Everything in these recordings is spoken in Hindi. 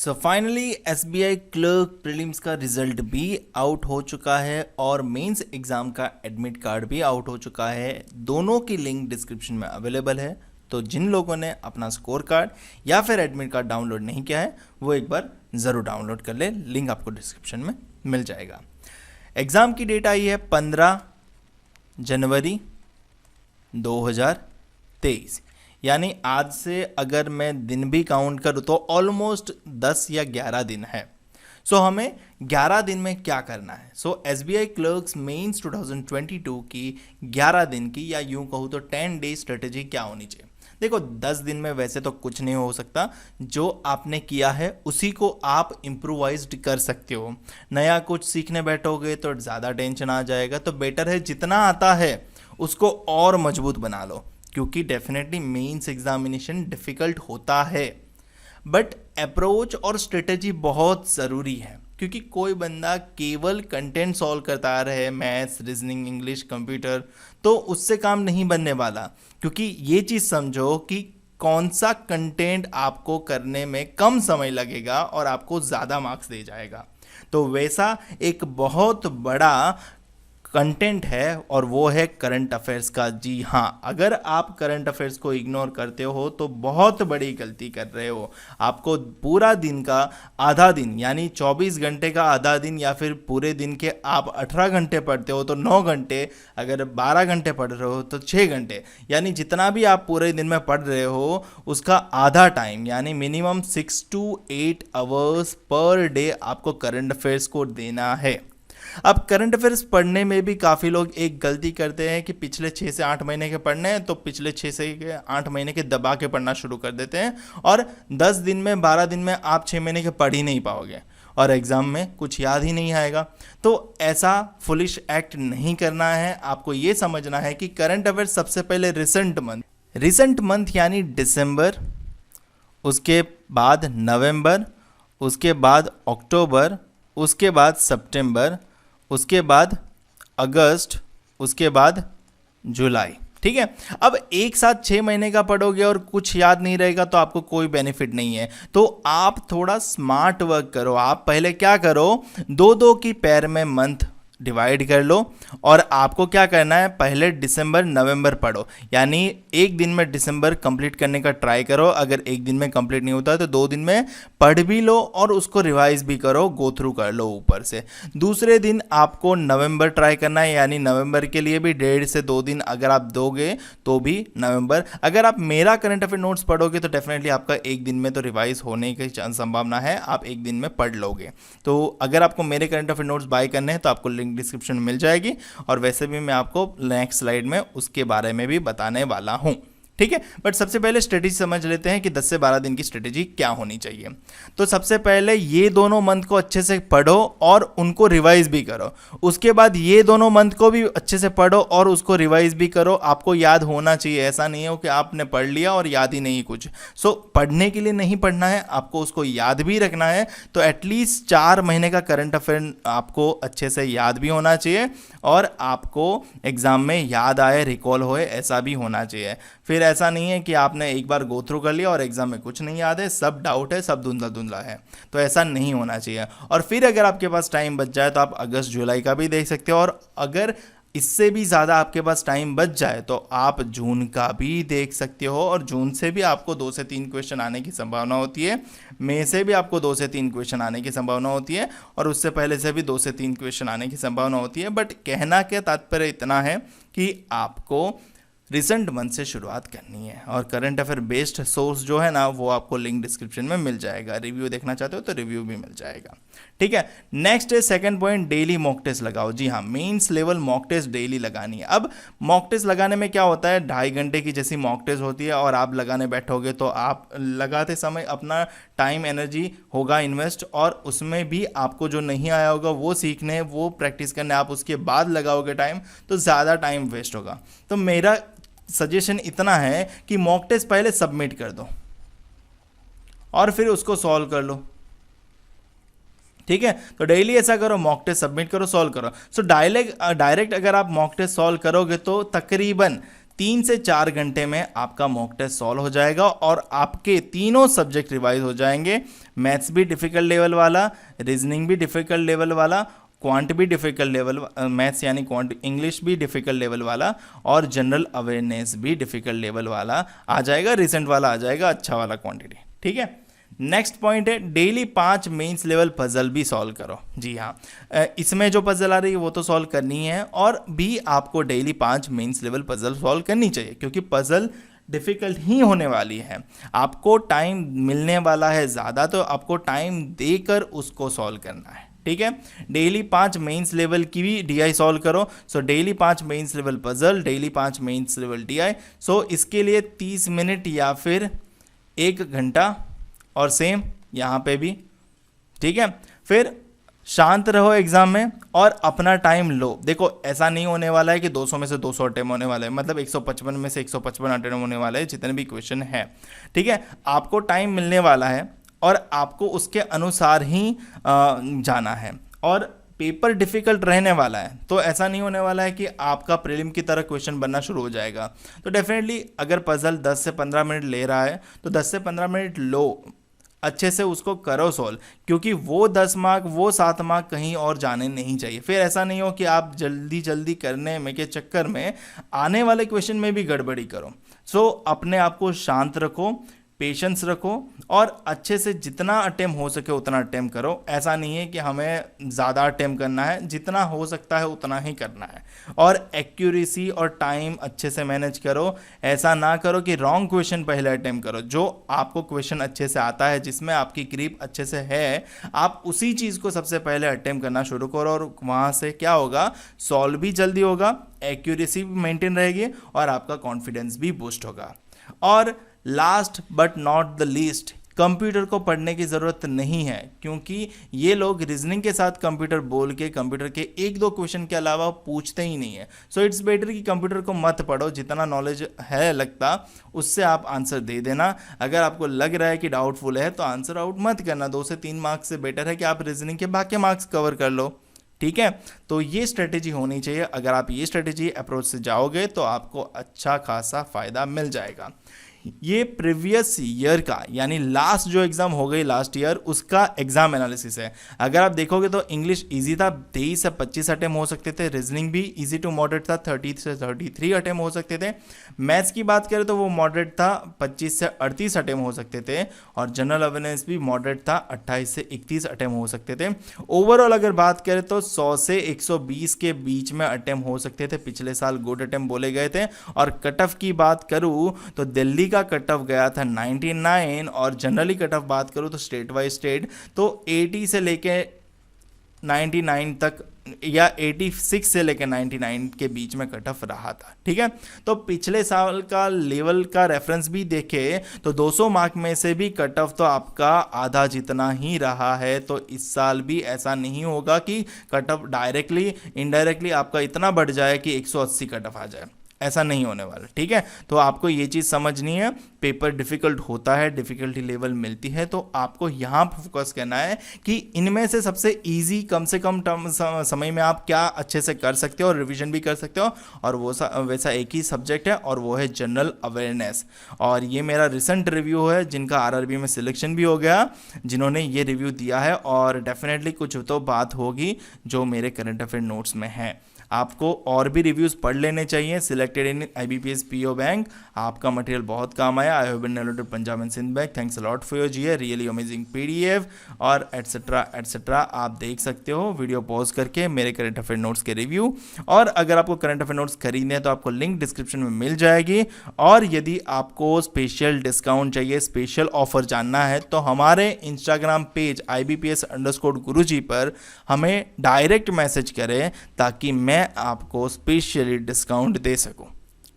So finally SBI clerk prelims का रिजल्ट भी आउट हो चुका है और मेंस एग्जाम का एडमिट कार्ड भी आउट हो चुका है। दोनों की लिंक डिस्क्रिप्शन में अवेलेबल है, तो जिन लोगों ने अपना स्कोर कार्ड या फिर एडमिट कार्ड डाउनलोड नहीं किया है वो एक बार ज़रूर डाउनलोड कर ले, लिंक आपको डिस्क्रिप्शन में मिल जाएगा। एग्ज़ाम की डेट आई है 15 जनवरी 2023, यानी आज से अगर मैं दिन भी काउंट करूँ तो ऑलमोस्ट 10 या 11 दिन है। सो हमें 11 दिन में क्या करना है? सो एसबीआई क्लर्क्स मेंस 2022 की 11 दिन की, या यूं कहूँ तो 10 डे स्ट्रेटेजी क्या होनी चाहिए। देखो 10 दिन में वैसे तो कुछ नहीं हो सकता, जो आपने किया है उसी को आप इम्प्रोवाइज्ड कर सकते हो। नया कुछ सीखने बैठोगे तो ज़्यादा टेंशन आ जाएगा, तो बेटर है जितना आता है उसको और मजबूत बना लो, क्योंकि डेफिनेटली मेंस एग्जामिनेशन डिफ़िकल्ट होता है, बट अप्रोच और स्ट्रेटेजी बहुत ज़रूरी है। क्योंकि कोई बंदा केवल कंटेंट सॉल्व करता आ रहा है, मैथ्स, रीजनिंग, इंग्लिश, कंप्यूटर, तो उससे काम नहीं बनने वाला। क्योंकि ये चीज़ समझो कि कौन सा कंटेंट आपको करने में कम समय लगेगा और आपको ज़्यादा मार्क्स दे जाएगा। तो वैसा एक बहुत बड़ा कंटेंट है और वो है करंट अफेयर्स का। जी हाँ, अगर आप करंट अफेयर्स को इग्नोर करते हो तो बहुत बड़ी गलती कर रहे हो। आपको पूरा दिन का आधा दिन, यानी 24 घंटे का आधा दिन, या फिर पूरे दिन के आप 18 घंटे पढ़ते हो तो 9 घंटे, अगर 12 घंटे पढ़ रहे हो तो 6 घंटे, यानी जितना भी आप पूरे दिन में पढ़ रहे हो उसका आधा टाइम, यानी minimum 6 to 8 hours per day आपको करंट अफेयर्स को देना है। अब करंट अफेयर्स पढ़ने में भी काफ़ी लोग एक गलती करते हैं कि पिछले 6 से 8 महीने के पढ़ने हैं तो पिछले 6 से 8 महीने के दबा के पढ़ना शुरू कर देते हैं, और 10 दिन में 12 दिन में आप 6 महीने के पढ़ ही नहीं पाओगे और एग्ज़ाम में कुछ याद ही नहीं आएगा। तो ऐसा फुलिश एक्ट नहीं करना है। आपको ये समझना है कि करंट अफेयर्स सबसे पहले रिसेंट मंथ यानी दिसंबर, उसके बाद नवंबर, उसके बाद अक्टूबर, उसके बाद सितंबर, उसके बाद अगस्त, उसके बाद जुलाई। ठीक है, अब एक साथ 6 महीने का पढ़ोगे और कुछ याद नहीं रहेगा तो आपको कोई बेनिफिट नहीं है। तो आप थोड़ा स्मार्ट वर्क करो। आप पहले क्या करो, 2-2 की पैर में मंथ डिवाइड कर लो, और आपको क्या करना है, पहले दिसंबर नवंबर पढ़ो, यानी एक दिन में दिसंबर कंप्लीट करने का ट्राई करो। अगर एक दिन में कंप्लीट नहीं होता तो 2 दिन में पढ़ भी लो और उसको रिवाइज भी करो, गो थ्रू कर लो ऊपर से। दूसरे दिन आपको नवंबर ट्राई करना है, यानी नवंबर के लिए भी 1.5 से 2 दिन अगर आप दोगे तो भी नवंबर। अगर आप मेरा करंट अफेयर नोट्स पढ़ोगे तो डेफिनेटली आपका एक दिन में तो रिवाइज होने की संभावना है, आप एक दिन में पढ़ लोगे। तो अगर आपको मेरे करंट अफेयर नोट्स बाय करने हैं तो आपको लिंक डिस्क्रिप्शन में मिल जाएगी, और वैसे भी मैं आपको नेक्स्ट स्लाइड में उसके बारे में भी बताने वाला हूं। ठीक है, बट सबसे पहले स्ट्रेटेजी समझ लेते हैं कि 10 से 12 दिन की स्ट्रेटेजी क्या होनी चाहिए। तो सबसे पहले ये दोनों मंथ को अच्छे से पढ़ो और उनको रिवाइज भी करो। उसके बाद ये दोनों मंथ को भी अच्छे से पढ़ो और उसको रिवाइज भी करो। आपको याद होना चाहिए, ऐसा नहीं हो कि आपने पढ़ लिया और याद ही नहीं कुछ। सो पढ़ने के लिए नहीं पढ़ना है, आपको उसको याद भी रखना है। तो एटलीस्ट 4 महीने का करंट अफेयर आपको अच्छे से याद भी होना चाहिए, और आपको एग्जाम में याद आए, रिकॉल होए, ऐसा भी होना चाहिए। फिर ऐसा नहीं है कि आपने एक बार गो थ्रू कर लिया और एग्जाम में कुछ नहीं याद है, सब डाउट है, सब धुंधला धुंधला है, तो ऐसा नहीं होना चाहिए। और फिर अगर आपके पास टाइम बच जाए तो आप अगस्त जुलाई का भी देख सकते हो, और अगर इससे भी ज़्यादा आपके पास टाइम बच जाए तो आप जून का भी देख सकते हो, और जून से भी आपको 2 से 3 क्वेश्चन आने की संभावना होती है। मई से भी आपको 2 से 3 क्वेश्चन आने की संभावना होती है, और उससे पहले से भी 2 से 3 क्वेश्चन आने की संभावना होती है। बट कहना क्या तात्पर्य इतना है कि आपको रिसेंट मंथ से शुरुआत करनी है, और करंट अफेयर बेस्ड सोर्स जो है ना वो आपको लिंक डिस्क्रिप्शन में मिल जाएगा। रिव्यू देखना चाहते हो तो रिव्यू भी मिल जाएगा। ठीक है, नेक्स्ट है second point, daily mock test लगाओ। जी हाँ, mains level mock test daily लगानी है। अब मॉक टेस्ट लगाने में क्या होता है, 2.5 घंटे की जैसी मॉक टेस्ट होती है, और आप लगाने बैठोगे तो आप लगाते समय अपना टाइम एनर्जी होगा इन्वेस्ट, और उसमें भी आपको जो नहीं आया होगा वो सीखने, वो प्रैक्टिस करने आप उसके बाद लगाओगे टाइम, तो ज़्यादा टाइम वेस्ट होगा। तो मेरा सजेशन इतना है कि मॉक टेस्ट पहले सबमिट कर दो और फिर उसको सॉल्व कर लो। ठीक है, तो डेली ऐसा करो, मॉक टेस्ट सबमिट करो, सॉल्व करो। सो डायरेक्ट अगर आप मॉक टेस्ट सॉल्व करोगे तो तकरीबन 3 से 4 घंटे में आपका मॉक टेस्ट सॉल्व हो जाएगा और आपके तीनों सब्जेक्ट रिवाइज हो जाएंगे। मैथ्स भी डिफिकल्ट लेवल वाला, रीजनिंग भी डिफिकल्ट लेवल वाला, क्वांट भी डिफिकल्ट लेवल, मैथ्स यानी क्वांट, इंग्लिश भी डिफिकल्ट लेवल वाला और जनरल अवेयरनेस भी डिफिकल्ट लेवल वाला आ जाएगा, रिसेंट वाला आ जाएगा, अच्छा वाला क्वांटिटी। ठीक है, नेक्स्ट पॉइंट है डेली 5 मेंस लेवल पजल भी सॉल्व करो। जी हाँ, इसमें जो पजल आ रही है वो तो सॉल्व करनी है और भी आपको daily 5 mains level puzzle solve करनी चाहिए, क्योंकि पजल डिफ़िकल्ट ही होने वाली है। आपको टाइम मिलने वाला है ज़्यादा, तो आपको टाइम देकर उसको सॉल्व करना है। ठीक है, डेली 5 मेंस लेवल की भी DI सॉल्व करो। So daily 5 mains level puzzle, daily 5 mains level DI। So इसके लिए 30 मिनट या फिर 1 घंटा, और सेम यहाँ पे भी। ठीक है, फिर शांत रहो एग्जाम में और अपना टाइम लो। देखो ऐसा नहीं होने वाला है कि 200 में से 200 अटेम्प्ट होने वाले हैं, मतलब 155 में से 155 अटेम्प्ट होने वाले हैं जितने भी क्वेश्चन है। ठीक है, आपको टाइम मिलने वाला है और आपको उसके अनुसार ही जाना है और पेपर डिफ़िकल्ट रहने वाला है, तो ऐसा नहीं होने वाला है कि आपका प्रीलिम की तरह क्वेश्चन बनना शुरू हो जाएगा। तो डेफिनेटली अगर पजल 10 से 15 मिनट ले रहा है तो 10 से 15 मिनट लो, अच्छे से उसको करो सॉल्व, क्योंकि वो 10 मार्क, वो 7 मार्क कहीं और जाने नहीं चाहिए। फिर ऐसा नहीं हो कि आप जल्दी जल्दी करने में के चक्कर में आने वाले क्वेश्चन में भी गड़बड़ी करो। सो अपने आप को शांत रखो, पेशेंस रखो और अच्छे से जितना अटेम्प्ट हो सके उतना अटेम्प्ट करो। ऐसा नहीं है कि हमें ज़्यादा अटेम्प्ट करना है, जितना हो सकता है उतना ही करना है। और एक्यूरेसी और टाइम अच्छे से मैनेज करो। ऐसा ना करो कि रॉन्ग क्वेश्चन पहले अटेम्प्ट करो। जो आपको क्वेश्चन अच्छे से आता है, जिसमें आपकी ग्रिप अच्छे से है, आप उसी चीज़ को सबसे पहले अटेम्प्ट करना शुरू करो और वहाँ से क्या होगा, सॉल्व भी जल्दी होगा, एक्यूरेसी भी मेंटेन रहेगी और आपका कॉन्फिडेंस भी बूस्ट होगा। और last but not the least, computer को पढ़ने की ज़रूरत नहीं है, क्योंकि ये लोग रीजनिंग के साथ कंप्यूटर बोल के कंप्यूटर के 1-2 क्वेश्चन के अलावा पूछते ही नहीं है। सो इट्स बेटर कि कंप्यूटर को मत पढ़ो, जितना नॉलेज है लगता उससे आप आंसर दे देना। अगर आपको लग रहा है कि डाउटफुल है तो आंसर आउट मत करना। 2 से 3 मार्क्स से बेटर है कि आप रीजनिंग के बाकी मार्क्स कवर कर लो। ठीक है, तो ये स्ट्रेटेजी होनी चाहिए। अगर आप ये स्ट्रेटेजी अप्रोच से जाओगे तो आपको अच्छा खासा फ़ायदा मिल जाएगा। ये प्रीवियस ईयर का यानी लास्ट जो एग्ज़ाम हो गई लास्ट ईयर, उसका एग्ज़ाम एनालिसिस है। अगर आप देखोगे तो इंग्लिश इजी था, 23 से 25 अटेम्प्ट हो सकते थे। रीजनिंग भी इजी टू मॉडरेट था, 30 से 33 अटेम्प्ट हो सकते थे। मैथ्स की बात करें तो वो मॉडरेट था, 25 से 38 अटेम्प्ट हो सकते थे। और जनरल अवेयरनेस भी मॉडरेट था, 28 से 31 अटेम्प्ट हो सकते थे। ओवरऑल अगर बात करें तो 100 से 120 के बीच में अटेम्प्ट हो सकते थे। पिछले साल गुड अटेम्प्ट बोले गए थे। और कट ऑफ की बात करूँ तो दिल्ली का कट ऑफ गया था 99 और जनरली कट ऑफ बात करूं तो स्टेट वाइज स्टेट तो 80 से लेके 99 तक या 86 से लेकर 99 के बीच में कट ऑफ रहा था। ठीक है, तो पिछले साल का लेवल का रेफरेंस भी देखे तो 200 मार्क में से भी कट ऑफ तो आपका आधा जितना ही रहा है। तो इस साल भी ऐसा नहीं होगा कि कट ऑफ डायरेक्टली इनडायरेक्टली आपका इतना बढ़ जाए कि 180 कट ऑफ आ जाए, ऐसा नहीं होने वाला। ठीक है, तो आपको ये चीज़ समझनी है। पेपर डिफ़िकल्ट होता है, डिफ़िकल्टी लेवल मिलती है, तो आपको यहाँ फोकस करना है कि इनमें से सबसे इजी कम से कम समय में आप क्या अच्छे से कर सकते हो और रिवीजन भी कर सकते हो। और वो वैसा एक ही सब्जेक्ट है और वो है जनरल अवेयरनेस। और ये मेरा रिसेंट रिव्यू है जिनका RRB में सिलेक्शन भी हो गया, जिन्होंने ये रिव्यू दिया है। और डेफिनेटली कुछ तो बात होगी जो मेरे करंट अफेयर नोट्स में है। आपको और भी रिव्यूज़ पढ़ लेने चाहिए। Selected in IBPS PO bank, आपका मटेरियल बहुत काम आया। I have been downloaded Punjab and Sind bank, thanks a lot for your GA, really amazing PDF और एटसेट्रा आप देख सकते हो वीडियो पॉज करके मेरे करंट अफेयर नोट्स के रिव्यू। और अगर आपको करंट अफेयर नोट्स खरीदने हैं तो आपको लिंक डिस्क्रिप्शन में मिल जाएगी। और यदि आपको स्पेशल डिस्काउंट चाहिए, स्पेशल ऑफर जानना है, तो हमारे इंस्टाग्राम पेज IBPS_गुरुजी पर हमें डायरेक्ट मैसेज करें ताकि मैं आपको स्पेशली डिस्काउंट दे सकूं।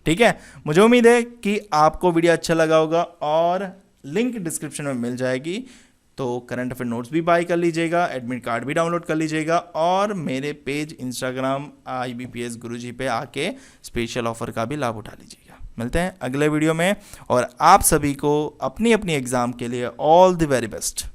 ठीक है, मुझे उम्मीद है कि आपको वीडियो अच्छा लगा होगा और लिंक डिस्क्रिप्शन में मिल जाएगी। तो करंट अफेयर नोट्स भी बाय कर लीजिएगा, एडमिट कार्ड भी डाउनलोड कर लीजिएगा और मेरे पेज इंस्टाग्राम IBPS गुरुजी पे आके स्पेशल ऑफर का भी लाभ उठा लीजिएगा। मिलते हैं अगले वीडियो में और आप सभी को अपनी अपनी एग्जाम के लिए ऑल द वेरी बेस्ट।